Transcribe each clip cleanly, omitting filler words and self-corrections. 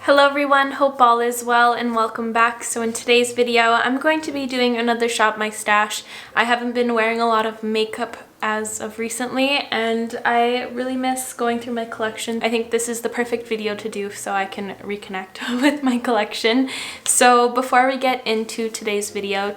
Hello everyone, hope all is well and welcome back. So in today's video, I'm going to be doing another Shop My Stash. I haven't been wearing a lot of makeup as of recently and I really miss going through my collection. I think this is the perfect video to do so I can reconnect with my collection. So before we get into today's video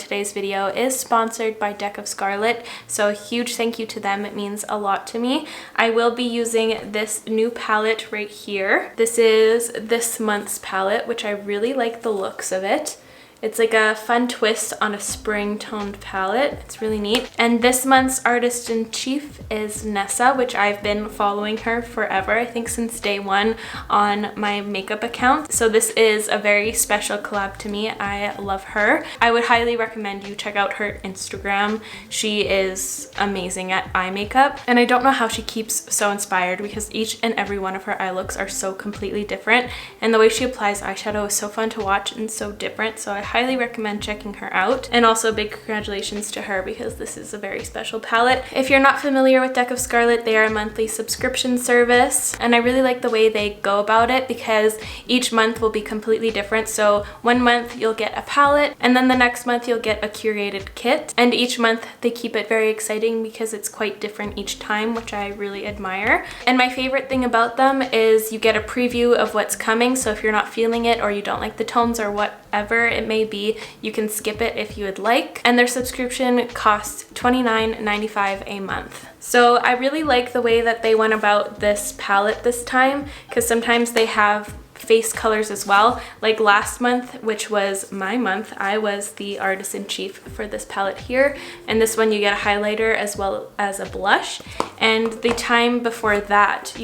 is sponsored by Deck of Scarlet. So a huge thank you to them, it means a lot to me. I will be using this new palette right here. This is this month's palette, which I really like the looks of it. It's like a fun twist on a spring toned palette. It's really neat. And this month's artist-in-chief is Nessa, which I've been following her forever, I think since day one on my makeup account. So this is a very special collab to me. I love her. I would highly recommend you check out her Instagram. She is amazing at eye makeup. And I don't know how she keeps so inspired because each and every one of her eye looks are so completely different. And the way she applies eyeshadow is so fun to watch and so different. So I highly recommend checking her out, and also big congratulations to her because this is a very special palette. If you're not familiar with Deck of Scarlet, they are a monthly subscription service and I really like the way they go about it because each month will be completely different. So one month you'll get a palette and then the next month you'll get a curated kit, and each month they keep it very exciting because it's quite different each time, which I really admire. And my favorite thing about them is you get a preview of what's coming, so if you're not feeling it or you don't like the tones or whatever it may be, you can skip it if you would like. And their subscription costs $29.95 a month. So I really like the way that they went about this palette this time, because sometimes they have face colors as well. Like last month, which was my month, I was the artist-in-chief for this palette here, and this one you get a highlighter as well as a blush. And the time before that,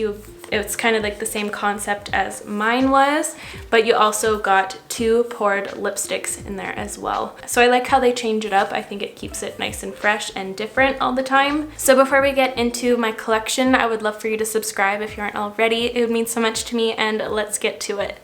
it's kind of like the same concept as mine was, but you also got 2 poured lipsticks in there as well. So I like how they change it up. I think it keeps it nice and fresh and different all the time. So before we get into my collection, I would love for you to subscribe if you aren't already. It would mean so much to me, and let's get to it.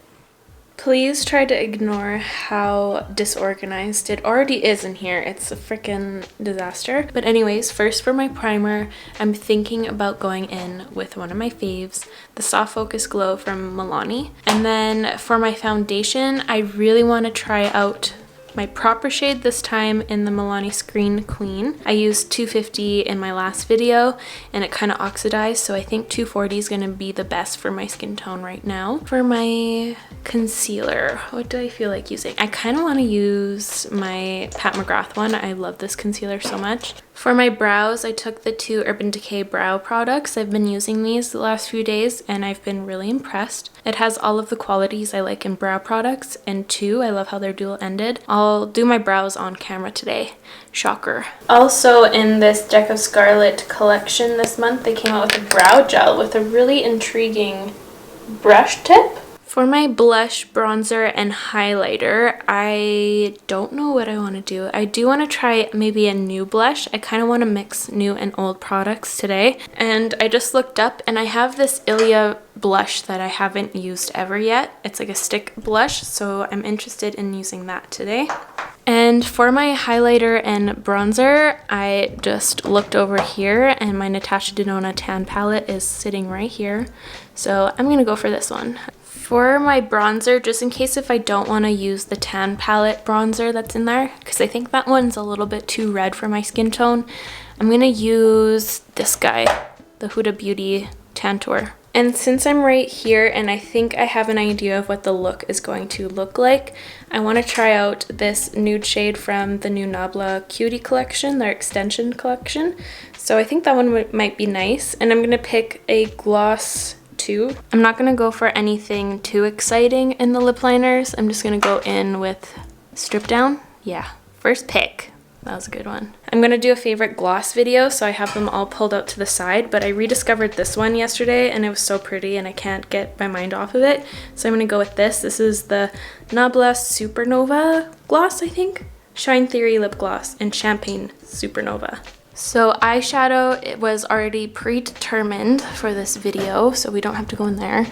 Please try to ignore how disorganized it already is in here. It's a freaking disaster. But anyways, first for my primer, I'm thinking about going in with one of my faves, the Soft Focus Glow from Milani. And then for my foundation, I really want to try out my proper shade this time in the Milani Screen Queen. I used 250 in my last video and it kind of oxidized, so I think 240 is going to be the best for my skin tone right now. For my concealer, what do I feel like using? I kind of want to use my Pat McGrath one. I love this concealer so much. For my brows, I took the 2 Urban Decay brow products. I've been using these the last few days and I've been really impressed. It has all of the qualities I like in brow products, and 2, I love how they're dual-ended. I'll do my brows on camera today. Shocker. Also in this Deck of Scarlet collection this month, they came out with a brow gel with a really intriguing brush tip. For my blush, bronzer, and highlighter, I don't know what I want to do. I do want to try maybe a new blush. I kind of want to mix new and old products today. And I just looked up and I have this Ilia blush that I haven't used ever yet. It's like a stick blush, so I'm interested in using that today. And for my highlighter and bronzer, I just looked over here and my Natasha Denona tan palette is sitting right here. So I'm going to go for this one. For my bronzer, just in case if I don't want to use the tan palette bronzer that's in there, because I think that one's a little bit too red for my skin tone, I'm going to use this guy, the Huda Beauty Tantour. And since I'm right here and I think I have an idea of what the look is going to look like, I want to try out this nude shade from the new Nabla Cutie collection, their extension collection. So I think that one might be nice. And I'm going to pick a gloss too. I'm not going to go for anything too exciting in the lip liners. I'm just going to go in with Strip Down. Yeah, first pick. That was a good one. I'm going to do a favorite gloss video, so I have them all pulled out to the side, but I rediscovered this one yesterday and it was so pretty and I can't get my mind off of it. So I'm going to go with this. This is the Nabla Supernova gloss, I think. Shine Theory lip gloss in Champagne Supernova. So eyeshadow, it was already predetermined for this video, so we don't have to go in there.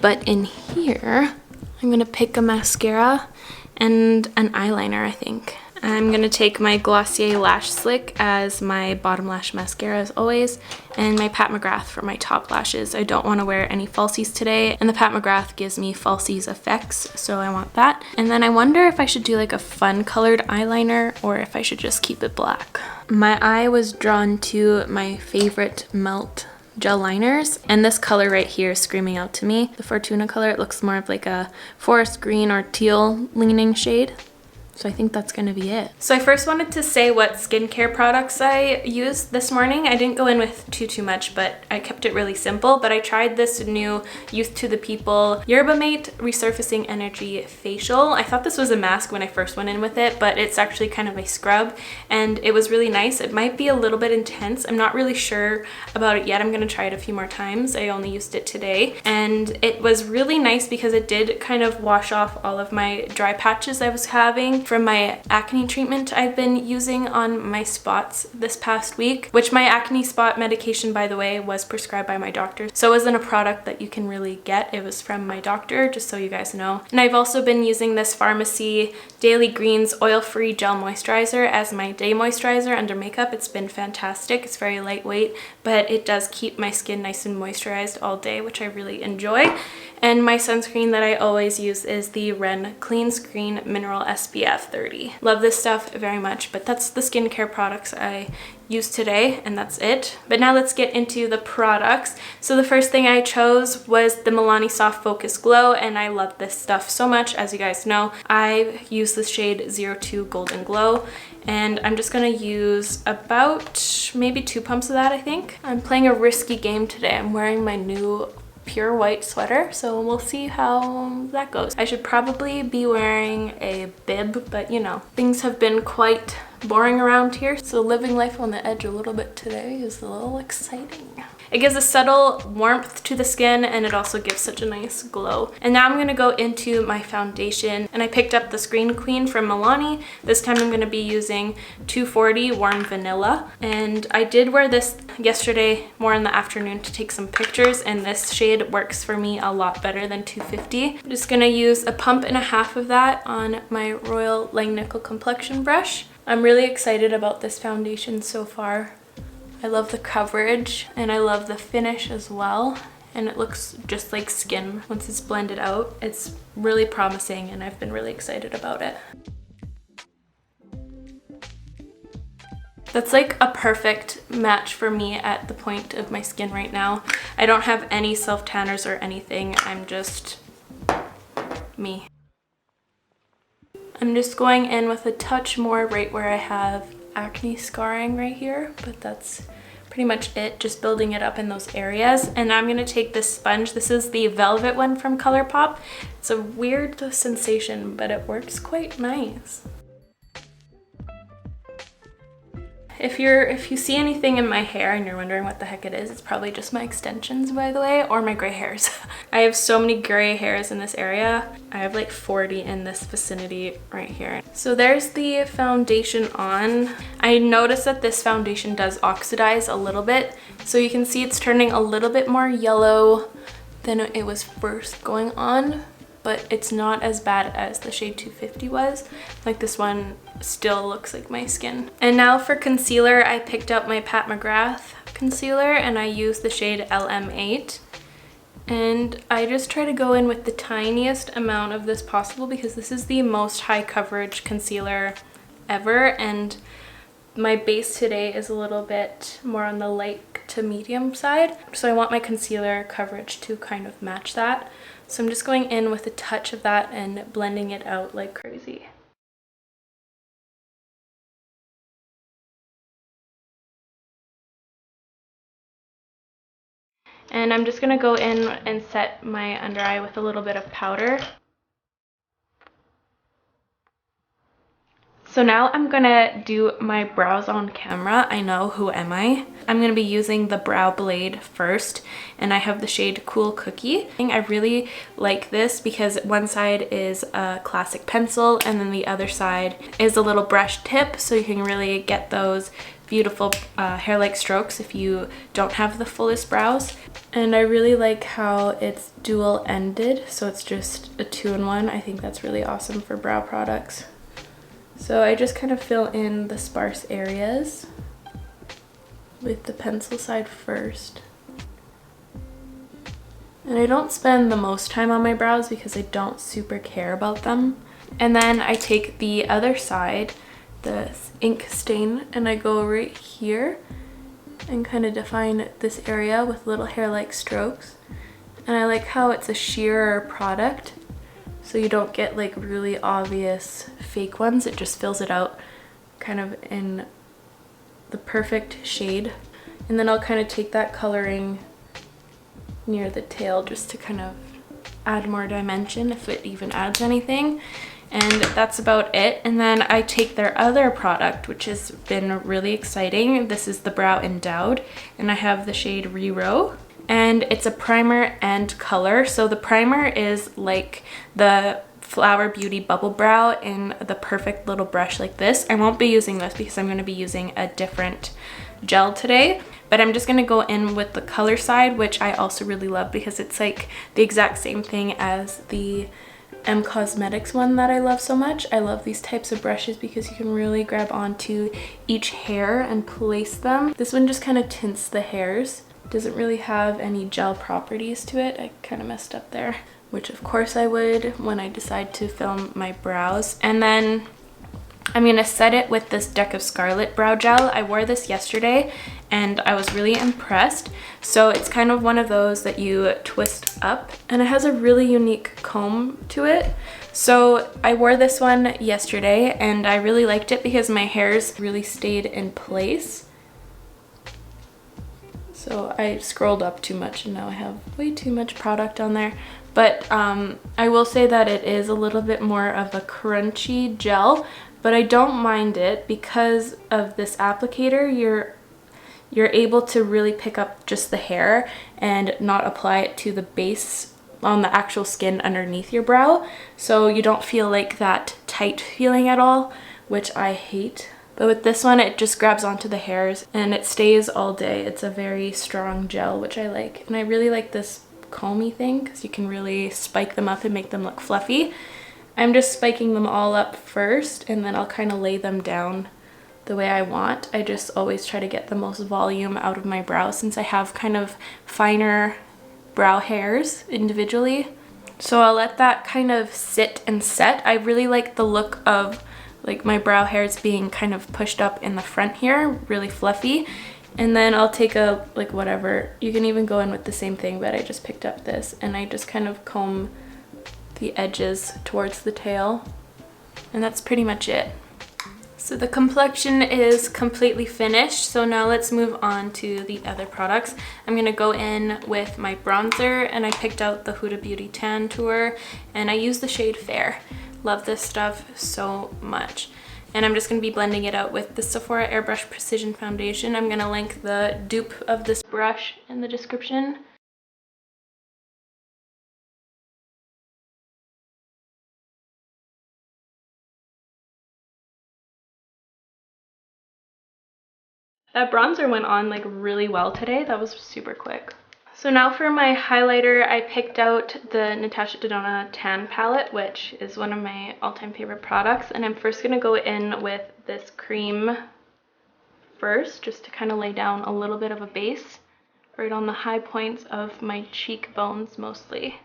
But in here, I'm going to pick a mascara and an eyeliner, I think. I'm going to take my Glossier Lash Slick as my bottom lash mascara as always, and my Pat McGrath for my top lashes. I don't want to wear any falsies today, and the Pat McGrath gives me falsies effects, so I want that. And then I wonder if I should do like a fun colored eyeliner or if I should just keep it black. My eye was drawn to my favorite melt gel liners, and this color right here is screaming out to me. The Fortuna color, it looks more of like a forest green or teal leaning shade. So I think that's gonna be it. So I first wanted to say what skincare products I used this morning. I didn't go in with too much, but I kept it really simple. But I tried this new Youth to the People Yerba Mate Resurfacing Energy Facial. I thought this was a mask when I first went in with it, but it's actually kind of a scrub, and it was really nice. It might be a little bit intense. I'm not really sure about it yet. I'm gonna try it a few more times. I only used it today, and it was really nice because it did kind of wash off all of my dry patches I was having from my acne treatment I've been using on my spots this past week, which my acne spot medication, by the way, was prescribed by my doctor. So it wasn't a product that you can really get. It was from my doctor, just so you guys know. And I've also been using this Pharmacy Daily Greens Oil-Free Gel Moisturizer as my day moisturizer under makeup. It's been fantastic. It's very lightweight, but it does keep my skin nice and moisturized all day, which I really enjoy. And my sunscreen that I always use is the Ren Clean Screen Mineral SPF 30. Love this stuff very much, but that's the skincare products I used today, and that's it. But now let's get into the products. So the first thing I chose was the Milani Soft Focus Glow, and I love this stuff so much. As you guys know, I use the shade 02 Golden Glow, and I'm just gonna use about maybe 2 pumps of that, I think. I'm playing a risky game today. I'm wearing my new pure white sweater, so we'll see how that goes. I should probably be wearing a bib, but you know, things have been quite boring around here, so living life on the edge a little bit today is a little exciting. It gives a subtle warmth to the skin, and it also gives such a nice glow. And now I'm gonna go into my foundation, and I picked up the Screen Queen from Milani. This time I'm gonna be using 240 Warm Vanilla. And I did wear this yesterday more in the afternoon to take some pictures, and this shade works for me a lot better than 250. I'm just gonna use a pump and a half of that on my Royal Langnickel complexion brush. I'm really excited about this foundation so far. I love the coverage, and I love the finish as well, and it looks just like skin once it's blended out. It's really promising, and I've been really excited about it. That's like a perfect match for me at the point of my skin right now. I don't have any self-tanners or anything. I'm just me. I'm just going in with a touch more right where I have acne scarring right here, but that's pretty much it, just building it up in those areas. And now I'm gonna take this sponge. This is the Velvet one from ColourPop. It's a weird sensation, but it works quite nice. If you see anything in my hair and you're wondering what the heck it is, it's probably just my extensions, by the way, or my gray hairs. I have so many gray hairs in this area. I have like 40 in this vicinity right here. So there's the foundation on. I noticed that this foundation does oxidize a little bit. So you can see it's turning a little bit more yellow than it was first going on, but it's not as bad as the shade 250 was. Like, this one still looks like my skin. And now for concealer, I picked up my Pat McGrath concealer, and I used the shade LM8. And I just try to go in with the tiniest amount of this possible because this is the most high coverage concealer ever, and my base today is a little bit more on the light to medium side, so I want my concealer coverage to kind of match that. So I'm just going in with a touch of that and blending it out like crazy. And I'm just gonna go in and set my under eye with a little bit of powder. So now I'm gonna do my brows on camera. I know, who am I? I'm gonna be using the Brow Blade first, and I have the shade Cool Cookie. I really like this because one side is a classic pencil, and then the other side is a little brush tip, so you can really get those beautiful hair-like strokes if you don't have the fullest brows. And I really like how it's dual-ended, so it's just a 2-in-1. I think that's really awesome for brow products. So I just kind of fill in the sparse areas with the pencil side first. And I don't spend the most time on my brows because I don't super care about them. And then I take the other side, the ink stain, and I go right here and kind of define this area with little hair-like strokes. And I like how it's a sheer product, so you don't get like really obvious fake ones. It just fills it out kind of in the perfect shade. And then I'll kind of take that coloring near the tail just to kind of add more dimension, if it even adds anything. And that's about it. And then I take their other product, which has been really exciting. This is the Brow Endowed, and I have the shade Rero. And it's a primer and color. So the primer is like the Flower Beauty Bubble Brow in the perfect little brush like this. I won't be using this because I'm going to be using a different gel today, but I'm just going to go in with the color side, which I also really love because it's like the exact same thing as the M Cosmetics one that I love so much. I love these types of brushes because you can really grab onto each hair and place them. This one just kind of tints the hairs. Doesn't really have any gel properties to it. I kind of messed up there, which of course I would when I decide to film my brows. And then I'm going to set it with this Deck of Scarlet brow gel. I wore this yesterday and I was really impressed. So it's kind of one of those that you twist up, and it has a really unique comb to it. So I wore this one yesterday and I really liked it because my hairs really stayed in place. So I scrolled up too much and now I have way too much product on there. But I will say that it is a little bit more of a crunchy gel, but I don't mind it because of this applicator. You're able to really pick up just the hair and not apply it to the base on the actual skin underneath your brow. So you don't feel like that tight feeling at all, which I hate. But with this one, it just grabs onto the hairs and it stays all day. It's a very strong gel, which I like. And I really like this comby thing because you can really spike them up and make them look fluffy. I'm just spiking them all up first and then I'll kind of lay them down the way I want. I just always try to get the most volume out of my brows since I have kind of finer brow hairs individually. So I'll let that kind of sit and set. I really like the look of like my brow hairs being kind of pushed up in the front here, really fluffy. And then I'll take a, like whatever, you can even go in with the same thing, but I just picked up this and I just kind of comb the edges towards the tail. And that's pretty much it. So the complexion is completely finished. So now let's move on to the other products. I'm gonna go in with my bronzer, and I picked out the Huda Beauty Tan Tour and I use the shade Fair. Love this stuff so much. And I'm just going to be blending it out with the Sephora Airbrush Precision Foundation. I'm going to link the dupe of this brush in the description. That bronzer went on like really well today. That was super quick. So now for my highlighter, I picked out the Natasha Denona Tan Palette, which is one of my all-time favorite products. And I'm first going to go in with this cream first, just to kind of lay down a little bit of a base right on the high points of my cheekbones mostly.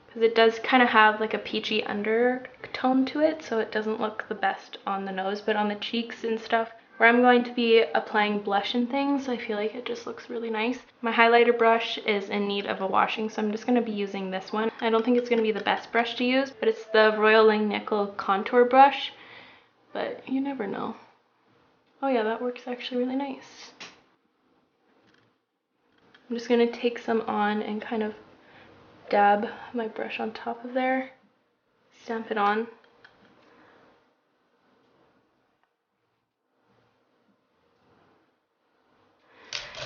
Because it does kind of have like a peachy undertone to it, so it doesn't look the best on the nose, but on the cheeks and stuff, where I'm going to be applying blush and things, I feel like it just looks really nice. My highlighter brush is in need of a washing, so I'm just going to be using this one. I don't think it's going to be the best brush to use, but it's the Royal Langnickel contour brush, but you never know. Oh yeah, that works actually really nice. I'm just going to take some on and kind of dab my brush on top of there, stamp it on.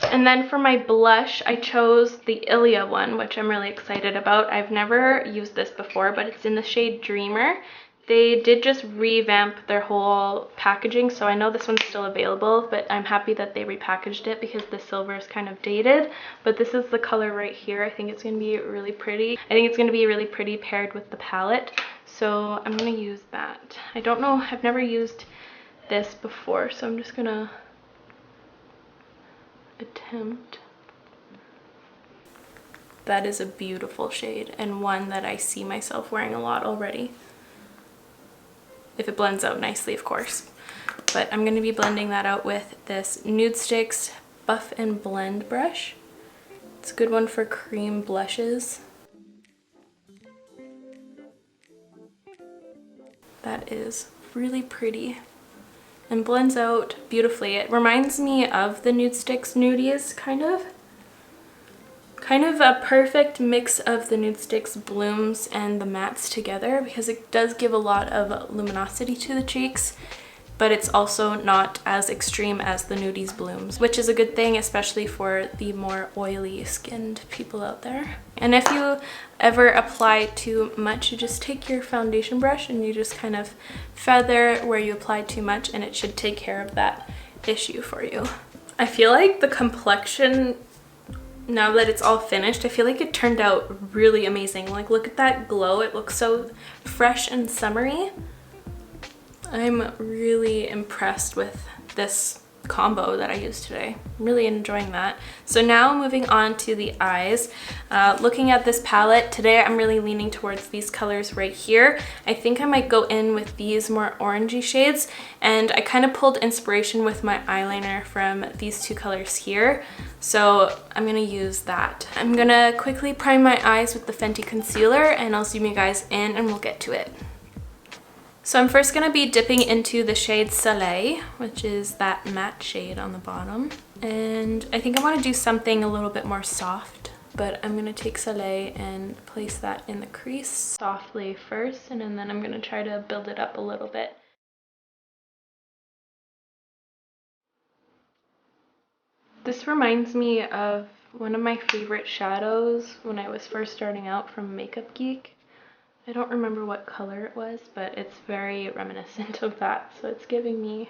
And then for my blush, I chose the Ilia one, which I'm really excited about. I've never used this before, but it's in the shade Dreamer. They did just revamp their whole packaging, so I know this one's still available, but I'm happy that they repackaged it because the silver is kind of dated. But this is the color right here. I think it's going to be really pretty. I think it's going to be really pretty paired with the palette. So I'm gonna use that. I don't know, I've never used this before, so I'm just gonna attempt. That is a beautiful shade, and one that I see myself wearing a lot already. If it blends out nicely, of course. But I'm gonna be blending that out with this Nude Sticks Buff and Blend brush. It's a good one for cream blushes. That is really pretty and blends out beautifully. It reminds me of the Nude Sticks Nudies, kind of a perfect mix of the Nude Sticks blooms and the mattes together, because it does give a lot of luminosity to the cheeks, but it's also not as extreme as the Nudies blooms, which is a good thing, especially for the more oily skinned people out there. And if you ever apply too much, you just take your foundation brush and you just kind of feather where you applied too much, and it should take care of that issue for you. I feel like the complexion, now that it's all finished, I feel like it turned out really amazing. Like, look at that glow. It looks so fresh and summery. I'm really impressed with this combo that I used today. I'm really enjoying that. So now moving on to the eyes. Looking at this palette, today I'm really leaning towards these colors right here. I think I might go in with these more orangey shades, and I kind of pulled inspiration with my eyeliner from these two colors here. So I'm gonna use that. I'm gonna quickly prime my eyes with the Fenty concealer, and I'll zoom you guys in and we'll get to it. So I'm first gonna be dipping into the shade Soleil, which is that matte shade on the bottom. And I think I wanna do something a little bit more soft, but I'm gonna take Soleil and place that in the crease softly first, and then I'm gonna try to build it up a little bit. This reminds me of one of my favorite shadows when I was first starting out from Makeup Geek. I don't remember what color it was, but it's very reminiscent of that, so it's giving me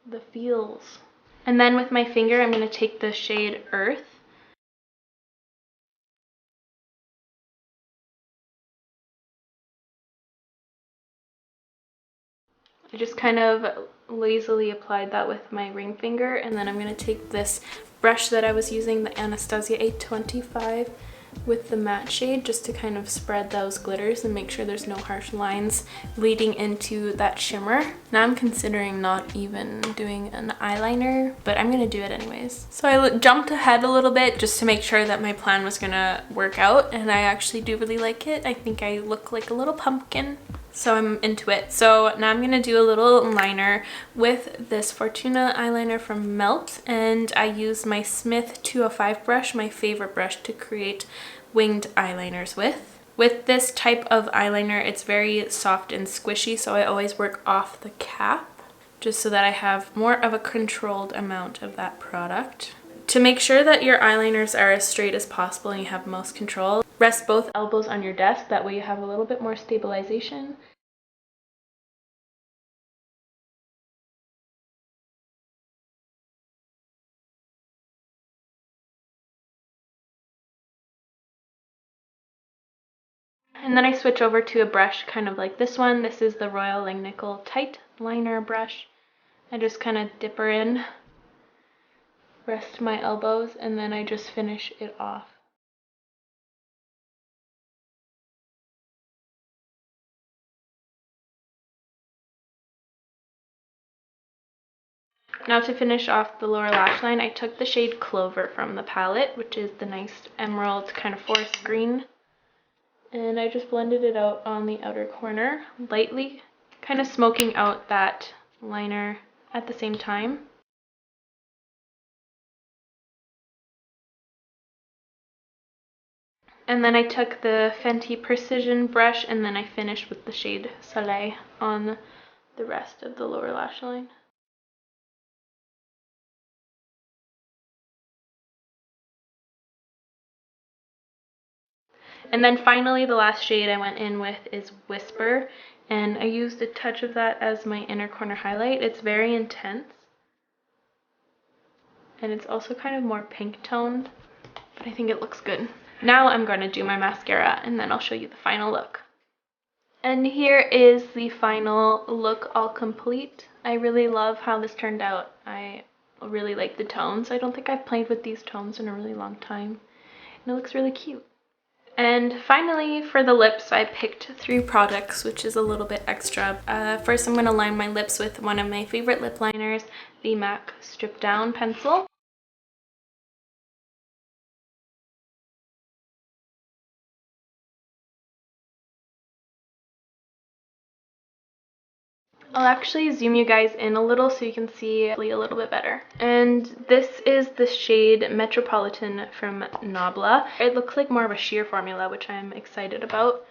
the feels. And then with my finger, I'm going to take the shade Earth. I just kind of lazily applied that with my ring finger, and then I'm going to take this brush that I was using, the Anastasia 825, with the matte shade, just to kind of spread those glitters and make sure there's no harsh lines leading into that shimmer. Now I'm considering not even doing an eyeliner, but I'm gonna do it anyways. So I jumped ahead a little bit just to make sure that my plan was gonna work out, and I actually do really like it. I think I look like a little pumpkin, so I'm into it. So now I'm gonna do a little liner with this Fortuna eyeliner from Melt, and I used my Smith 205 brush, my favorite brush to create winged eyeliners with. With this type of eyeliner, it's very soft and squishy, so I always work off the cap, just so that I have more of a controlled amount of that product. To make sure that your eyeliners are as straight as possible and you have most control, rest both elbows on your desk, that way you have a little bit more stabilization. And then I switch over to a brush kind of like this one. This is the Royal Langnickel Tight Liner brush. I just kind of dip her in, rest my elbows, and then I just finish it off. Now to finish off the lower lash line, I took the shade Clover from the palette, which is the nice emerald kind of forest green. And I just blended it out on the outer corner, lightly, kind of smoking out that liner at the same time. And then I took the Fenty Precision brush, and then I finished with the shade Soleil on the rest of the lower lash line. And then finally, the last shade I went in with is Whisper, and I used a touch of that as my inner corner highlight. It's very intense, and it's also kind of more pink toned, but I think it looks good. Now I'm going to do my mascara, and then I'll show you the final look. And here is the final look all complete. I really love how this turned out. I really like the tones. I don't think I've played with these tones in a really long time. And it looks really cute. And finally, for the lips, I picked 3 products, which is a little bit extra. First, I'm going to line my lips with one of my favorite lip liners, the MAC Strip Down Pencil. I'll actually zoom you guys in a little so you can see a little bit better. And this is the shade Metropolitan from Nabla. It looks like more of a sheer formula, which I'm excited about.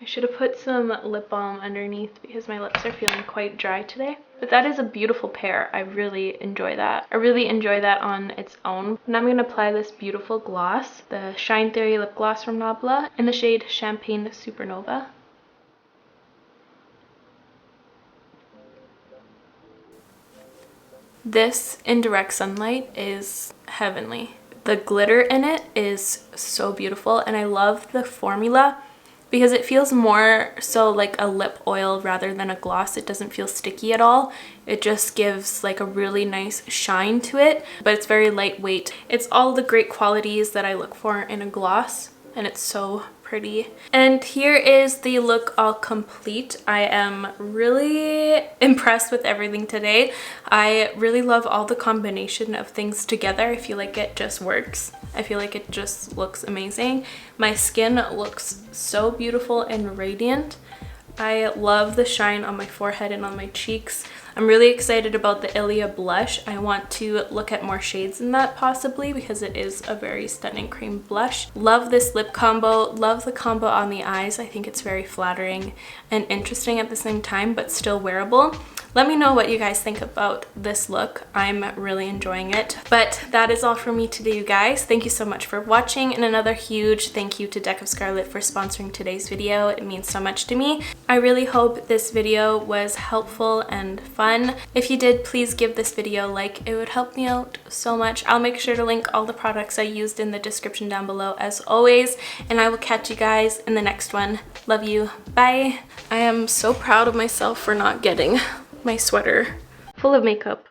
I should have put some lip balm underneath because my lips are feeling quite dry today. But that is a beautiful pair. I really enjoy that. I really enjoy that on its own. Now I'm going to apply this beautiful gloss, the Shine Theory lip gloss from Nabla in the shade Champagne Supernova. This in direct sunlight is heavenly. The glitter in it is so beautiful, and I love the formula because it feels more so like a lip oil rather than a gloss. It doesn't feel sticky at all. It just gives like a really nice shine to it, but it's very lightweight. It's all the great qualities that I look for in a gloss, and it's so pretty. And here is the look all complete. I am really impressed with everything today. I really love all the combination of things together. I feel like it just works. I feel like it just looks amazing. My skin looks so beautiful and radiant. I love the shine on my forehead and on my cheeks. I'm really excited about the Ilia blush. I want to look at more shades in that possibly because it is a very stunning cream blush. Love this lip combo. Love the combo on the eyes. I think it's very flattering and interesting at the same time, but still wearable. Let me know what you guys think about this look. I'm really enjoying it. But that is all for me today, you guys. Thank you so much for watching, and another huge thank you to Deck of Scarlet for sponsoring today's video. It means so much to me. I really hope this video was helpful and fun. If you did, please give this video a like. It would help me out so much. I'll make sure to link all the products I used in the description down below as always, and I will catch you guys in the next one. Love you. Bye. I am so proud of myself for not getting my sweater full of makeup